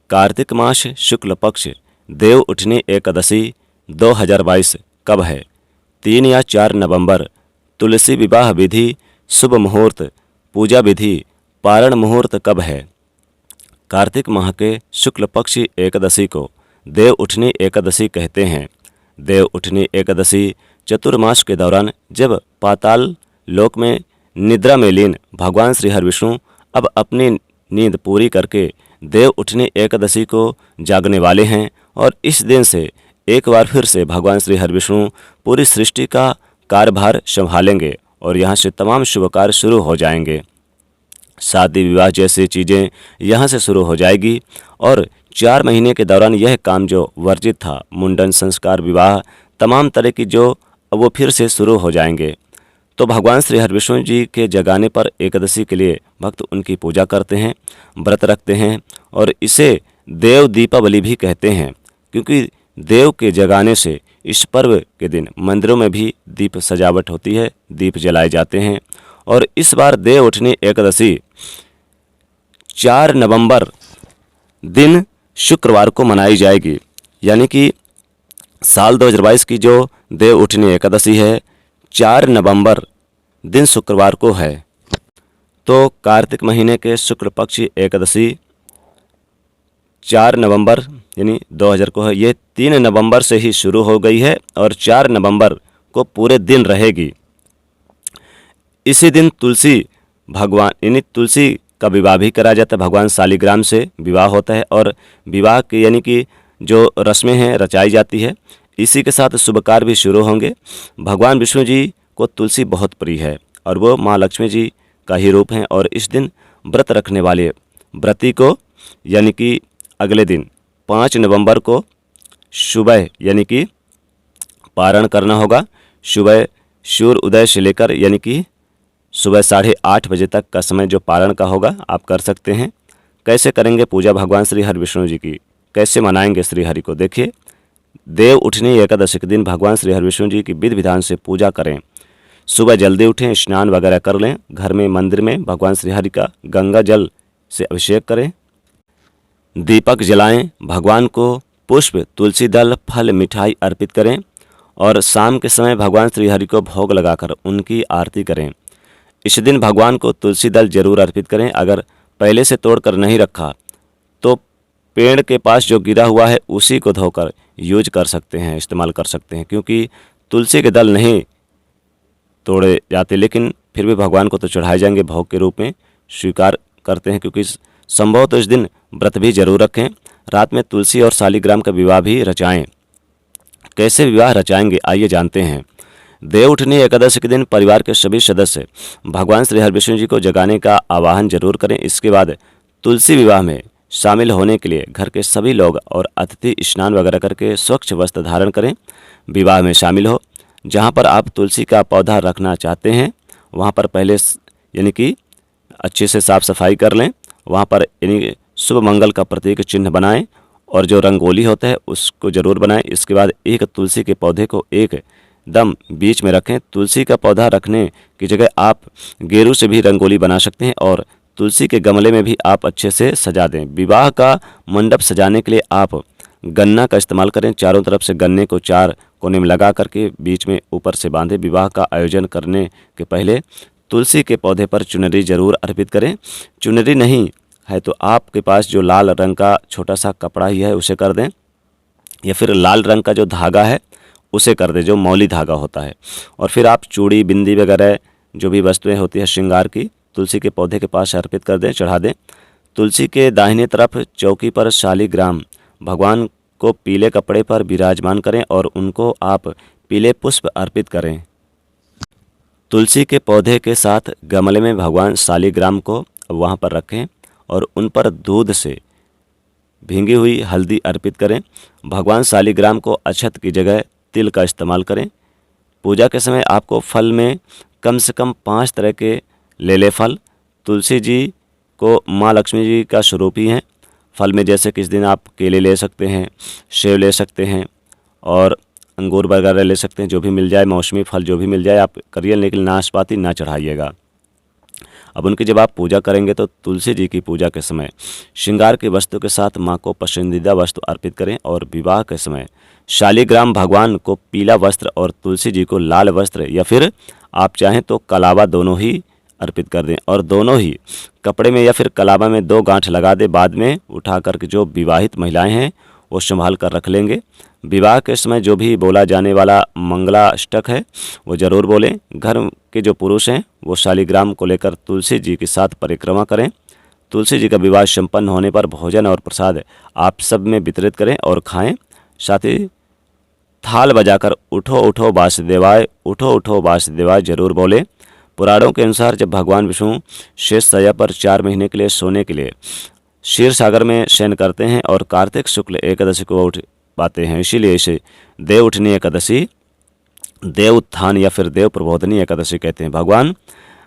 कार्तिक मास शुक्ल पक्ष देव उठनी एकादशी 2022 कब है? 3 या 4 नवंबर। तुलसी विवाह विधि, शुभ मुहूर्त, पूजा विधि, पारण मुहूर्त कब है? कार्तिक माह के शुक्ल पक्षी एकादशी को देव उठनी एकादशी कहते हैं। देव उठनी एकादशी चतुर्मास के दौरान जब पाताल लोक में निद्रा में लीन भगवान श्री हरिविष्णु अब अपनी नींद पूरी करके देव उठनी एकादशी को जागने वाले हैं और इस दिन से एक बार फिर से भगवान श्री हरिविष्णु पूरी सृष्टि का कार्यभार संभालेंगे और यहाँ से तमाम शुभ कार्य शुरू हो जाएंगे। शादी विवाह जैसी चीज़ें यहाँ से शुरू हो जाएगी और 4 महीने के दौरान यह काम जो वर्जित था, मुंडन, संस्कार, विवाह, तमाम तरह की जो वो फिर से शुरू हो जाएंगे। तो भगवान श्री हरिविष्णु जी के जगाने पर एकादशी के लिए भक्त उनकी पूजा करते हैं, व्रत रखते हैं और इसे देव दीपावली भी कहते हैं, क्योंकि देव के जगाने से इस पर्व के दिन मंदिरों में भी दीप सजावट होती है, दीप जलाए जाते हैं। और इस बार देव उठनी एकादशी 4 नवंबर दिन शुक्रवार को मनाई जाएगी, यानी कि साल 2022 की जो देव उठनी एकादशी है 4 नवंबर दिन शुक्रवार को है। तो कार्तिक महीने के शुक्ल पक्ष एकादशी 4 नवंबर यानी 2000 को है। ये 3 नवंबर से ही शुरू हो गई है और 4 नवंबर को पूरे दिन रहेगी। इसी दिन तुलसी भगवान यानी तुलसी का विवाह भी करा जाता है। भगवान शालिग्राम से विवाह होता है और विवाह के यानी कि जो रस्में हैं रचाई जाती है। इसी के साथ शुभ कार्य भी शुरू होंगे। भगवान विष्णु जी को तुलसी बहुत प्रिय है और वो माँ लक्ष्मी जी का ही रूप हैं और इस दिन व्रत रखने वाले व्रती को यानी कि अगले दिन 5 नवंबर को सुबह यानी कि पारण करना होगा। सुबह सूर्य उदय से लेकर यानी कि सुबह 8:30 बजे तक का समय जो पारण का होगा आप कर सकते हैं। कैसे करेंगे पूजा भगवान श्री हरि विष्णु जी की, कैसे मनाएंगे श्री हरि को? देखिए, देव उठनी एकादशी के दिन भगवान श्री हरि विष्णु जी की विधि विधान से पूजा करें। सुबह जल्दी उठें, स्नान वगैरह कर लें, घर में मंदिर में भगवान श्री हरि का गंगा जल से अभिषेक करें, दीपक जलाएं, भगवान को पुष्प, तुलसी दल, फल, मिठाई अर्पित करें और शाम के समय भगवान श्री हरि को भोग लगाकर उनकी आरती करें। इस दिन भगवान को तुलसी दल जरूर अर्पित करें। अगर पहले से तोड़कर नहीं रखा तो पेड़ के पास जो गिरा हुआ है उसी को धोकर यूज कर सकते हैं, इस्तेमाल कर सकते हैं, क्योंकि तुलसी के दल नहीं तोड़े जाते लेकिन फिर भी भगवान को तो चढ़ाए जाएंगे, भोग के रूप में स्वीकार करते हैं। क्योंकि संभव तो इस दिन व्रत भी जरूर रखें। रात में तुलसी और शालिग्राम का विवाह भी रचाएं। कैसे विवाह रचाएंगे आइए जानते हैं। देव उठनी एकादशी के दिन परिवार के सभी सदस्य भगवान श्री हरि विष्णु जी को जगाने का आवाहन जरूर करें। इसके बाद तुलसी विवाह में शामिल होने के लिए घर के सभी लोग और अतिथि स्नान वगैरह करके स्वच्छ वस्त्र धारण करें, विवाह में शामिल हो। जहां पर आप तुलसी का पौधा रखना चाहते हैं वहां पर पहले यानी कि अच्छे से साफ सफाई कर लें। वहां पर यानी शुभ मंगल का प्रतीक चिन्ह बनाएं और जो रंगोली होता है उसको ज़रूर बनाएं। इसके बाद एक तुलसी के पौधे को एकदम बीच में रखें। तुलसी का पौधा रखने की जगह आप गेरू से भी रंगोली बना सकते हैं और तुलसी के गमले में भी आप अच्छे से सजा दें। विवाह का मंडप सजाने के लिए आप गन्ना का इस्तेमाल करें। चारों तरफ से गन्ने को 4 कोने में लगा करके बीच में ऊपर से बांधे। विवाह का आयोजन करने के पहले तुलसी के पौधे पर चुनरी जरूर अर्पित करें। चुनरी नहीं है तो आपके पास जो लाल रंग का छोटा सा कपड़ा ही है उसे कर दें, या फिर लाल रंग का जो धागा है उसे कर दें, जो मौली धागा होता है। और फिर आप चूड़ी, बिंदी वगैरह जो भी वस्तुएं होती है श्रृंगार की तुलसी के पौधे के पास अर्पित कर दें, चढ़ा दें। तुलसी के दाहिने तरफ चौकी पर शालिग्राम भगवान को पीले कपड़े पर विराजमान करें और उनको आप पीले पुष्प अर्पित करें। तुलसी के पौधे के साथ गमले में भगवान शालिग्राम को वहाँ पर रखें और उन पर दूध से भींगी हुई हल्दी अर्पित करें। भगवान शालिग्राम को अक्षत की जगह तिल का इस्तेमाल करें। पूजा के समय आपको फल में कम से कम 5 तरह के ले फल। तुलसी जी को माँ लक्ष्मी जी का स्वरूप ही हैं। फल में जैसे कि इस दिन आप केले ले सकते हैं, सेब ले सकते हैं और अंगूर वगैरह ले सकते हैं, जो भी मिल जाए, मौसमी फल जो भी मिल जाए आप करिए, लेकिन नाशपाती ना चढ़ाइएगा। अब उनकी जब आप पूजा करेंगे तो तुलसी जी की पूजा के समय श्रृंगार की वस्तु के साथ माँ को पसंदीदा वस्तु अर्पित करें। और विवाह के समय शालिग्राम भगवान को पीला वस्त्र और तुलसी जी को लाल वस्त्र या फिर आप चाहें तो कलावा दोनों ही अर्पित कर दें। और दोनों ही कपड़े में या फिर कलावा में 2 गांठ लगा दें। बाद में उठा कर के जो विवाहित महिलाएं हैं वो संभाल कर रख लेंगे। विवाह के समय जो भी बोला जाने वाला मंगलाष्टक है वो ज़रूर बोलें। घर के जो पुरुष हैं वो शालिग्राम को लेकर तुलसी जी के साथ परिक्रमा करें। तुलसी जी का विवाह संपन्न होने पर भोजन और प्रसाद आप सब में वितरित करें और खाएं। साथ ही थाल बजाकर उठो उठो वासुदेवाय, उठो उठो वासुदेवाय जरूर बोले। पुराणों के अनुसार जब भगवान विष्णु शेष शय्या पर 4 महीने के लिए सोने के लिए क्षीर सागर में शयन करते हैं और कार्तिक शुक्ल एकादशी को उठ पाते हैं, इसीलिए इसे देव उठनी एकादशी, देव उत्थान या फिर देव प्रबोधनी एकादशी कहते हैं। भगवान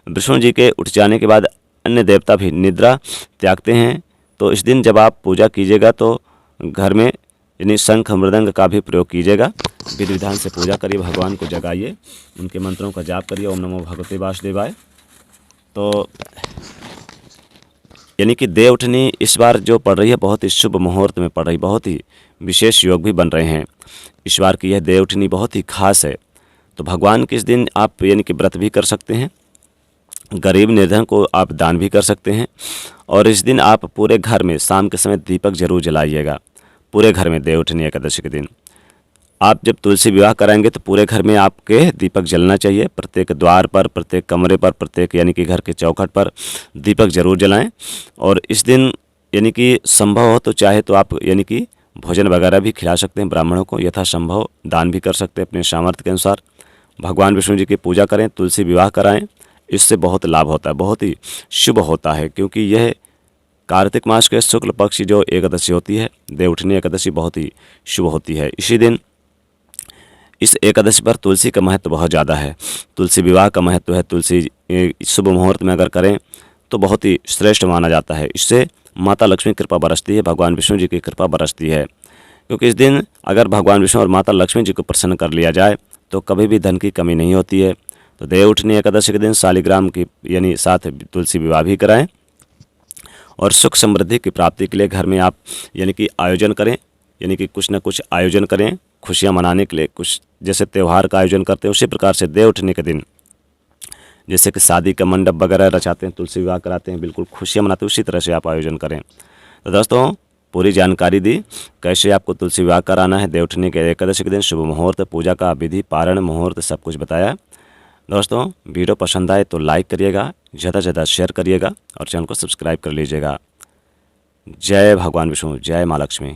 विष्णु जी के उठ जाने के बाद अन्य देवता भी निद्रा त्यागते हैं। तो इस दिन जब आप पूजा कीजिएगा तो घर में यानी शंख मृदंग का भी प्रयोग कीजिएगा। विधि विधान से पूजा करिए, भगवान को जगाइए, उनके मंत्रों का जाप करिए। ओम नमो भगवते वासुदेवाय। तो यानी कि देव उठनी इस बार जो पड़ रही है बहुत ही शुभ मुहूर्त में पड़ रही, बहुत ही विशेष योग भी बन रहे हैं। इस बार की यह देव उठनी बहुत ही खास है। तो भगवान के इस दिन आप यानी कि व्रत भी कर सकते हैं, गरीब निर्धन को आप दान भी कर सकते हैं। और इस दिन आप पूरे घर में शाम के समय दीपक जरूर जलाइएगा, पूरे घर में देव उठनी एकादशी के दिन। आप जब तुलसी विवाह कराएंगे तो पूरे घर में आपके दीपक जलना चाहिए। प्रत्येक द्वार पर, प्रत्येक कमरे पर, प्रत्येक यानी कि घर के चौखट पर दीपक जरूर जलाएं। और इस दिन यानी कि संभव हो तो चाहे तो आप यानी कि भोजन वगैरह भी खिला सकते हैं ब्राह्मणों को, यथासंभव दान भी कर सकते हैं अपने सामर्थ्य के अनुसार। भगवान विष्णु जी की पूजा करें, तुलसी विवाह कराएं, इससे बहुत लाभ होता है, बहुत ही शुभ होता है। क्योंकि यह कार्तिक मास के शुक्ल पक्ष की जो एकादशी होती है, देव उठनी एकादशी, बहुत ही शुभ होती है। इसी दिन इस एकादशी पर तुलसी का महत्व बहुत ज़्यादा है, तुलसी विवाह का महत्व है। तुलसी शुभ मुहूर्त में अगर करें तो बहुत ही श्रेष्ठ माना जाता है। इससे माता लक्ष्मी कृपा बरसती है, भगवान विष्णु जी की कृपा बरसती है। क्योंकि इस दिन अगर भगवान विष्णु और माता लक्ष्मी जी को प्रसन्न कर लिया जाए तो कभी भी धन की कमी नहीं होती है। तो देव उठनी एकादशी के दिन शालिग्राम की यानी साथ तुलसी विवाह भी कराएं। और सुख समृद्धि की प्राप्ति के लिए घर में आप यानी कि आयोजन करें, यानी कि कुछ ना कुछ आयोजन करें खुशियां मनाने के लिए। कुछ जैसे त्यौहार का आयोजन करते हैं उसी प्रकार से देव उठने के दिन जैसे कि शादी का मंडप वगैरह रचाते हैं, तुलसी विवाह कराते हैं, बिल्कुल खुशियां मनाते हैं, उसी तरह से आप आयोजन करें। तो दोस्तों पूरी जानकारी दी कैसे आपको तुलसी विवाह कराना है देव उठने के एकादशी के दिन, शुभ मुहूर्त, पूजा का विधि, पारण मुहूर्त, सब कुछ बताया। दोस्तों वीडियो पसंद आए तो लाइक करिएगा, ज़्यादा से ज़्यादा शेयर करिएगा और चैनल को सब्सक्राइब कर लीजिएगा। जय भगवान विष्णु, जय माँ लक्ष्मी।